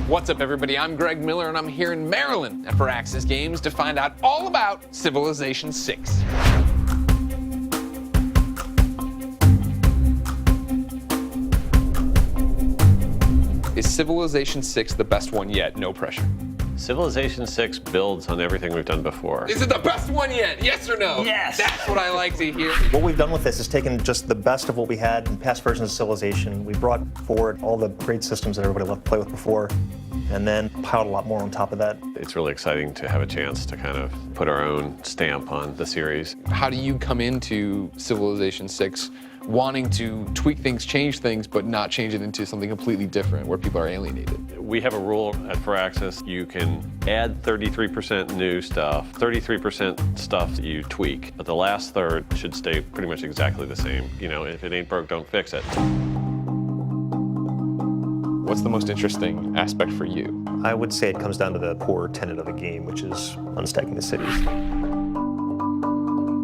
What's up, everybody? I'm Greg Miller, and I'm here in Maryland at Firaxis Games to find out all about Civilization 6. Is Civilization 6 the best one yet? No pressure. Civilization 6 builds on everything we've done before. Is it the best one yet? Yes or no? Yes! That's what I like to hear. What we've done with this is taken just the best of what we had in past versions of Civilization. We brought forward all the great systems that everybody loved to play with before, and then piled a lot more on top of that. It's really exciting to have a chance to kind of put our own stamp on the series. How do you come into Civilization 6 wanting to tweak things, change things, but not change it into something completely different where people are alienated? We have a rule at Firaxis. You can add 33% new stuff, 33% stuff that you tweak, but the last third should stay pretty much exactly the same. You know, if it ain't broke, don't fix it. What's the most interesting aspect for you? I would say it comes down to the core tenet of the game, which is unstacking the cities.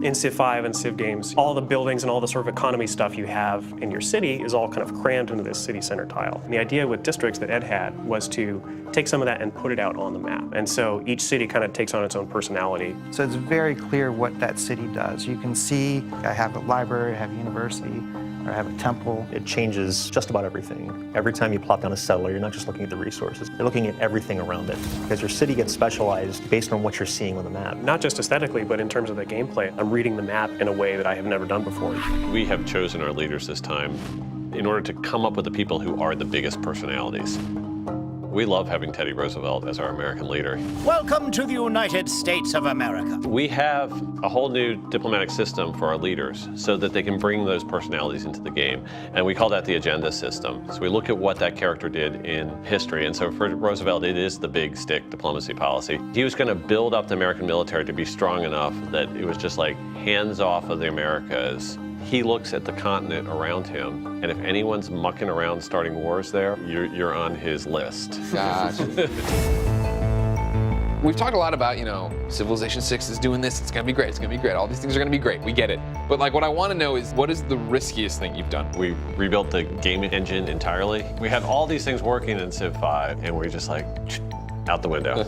In Civ 5 and Civ games, all the buildings and all the sort of economy stuff you have in your city is all kind of crammed into this city center tile. And the idea with districts that Ed had was to take some of that and put it out on the map. And so each city kind of takes on its own personality. So it's very clear what that city does. You can see, I have a library, I have a university, or I have a temple. It changes just about everything. Every time you plop down a settler, you're not just looking at the resources, you're looking at everything around it, because your city gets specialized based on what you're seeing on the map. Not just aesthetically, but in terms of the gameplay. I'm reading the map in a way that I have never done before. We have chosen our leaders this time in order to come up with the people who are the biggest personalities. We love having Teddy Roosevelt as our American leader. Welcome to the United States of America. We have a whole new diplomatic system for our leaders so that they can bring those personalities into the game. And we call that the agenda system. So we look at what that character did in history. And so for Roosevelt, it is the big stick diplomacy policy. He was going to build up the American military to be strong enough that it was just like hands off of the Americas. He looks at the continent around him, and if anyone's mucking around starting wars there, you're on his list. Gotcha. We've talked a lot about, you know, Civilization 6 is doing this, it's gonna be great, it's gonna be great, all these things are gonna be great, we get it. But like what I wanna know is, what is the riskiest thing you've done? We rebuilt the game engine entirely. We had all these things working in Civ 5, and we're just like, out the window.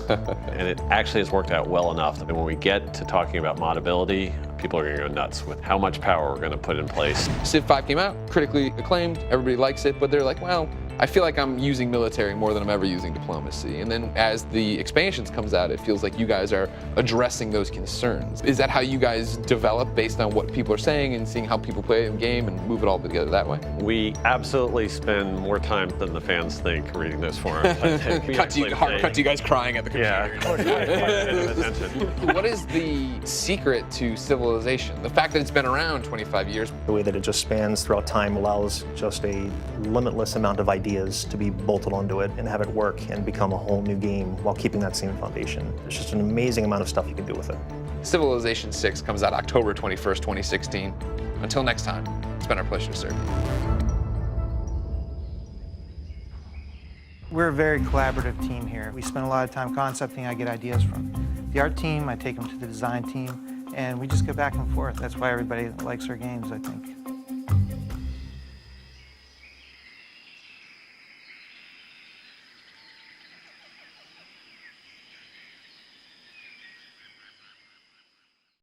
And it actually has worked out well enough that when we get to talking about modability, people are gonna go nuts with how much power we're gonna put in place. Civ 5 came out, critically acclaimed, everybody likes it, but they're like, well, I feel like I'm using military more than I'm ever using diplomacy. And then as the expansions comes out, it feels like you guys are addressing those concerns. Is that how you guys develop based on what people are saying and seeing how people play the game and move it all together that way? We absolutely spend more time than the fans think reading those forums. Cut to you guys crying at the computer. Yeah. What is the secret to Civilization? The fact that it's been around 25 years. The way that it just spans throughout time allows just a limitless amount of ideas to be bolted onto it and have it work and become a whole new game while keeping that same foundation. There's just an amazing amount of stuff you can do with it. Civilization 6 comes out October 21st, 2016. Until next time, it's been our pleasure to serve you. We're a very collaborative team here. We spend a lot of time concepting. I get ideas from the art team, I take them to the design team, and we just go back and forth. That's why everybody likes our games, I think.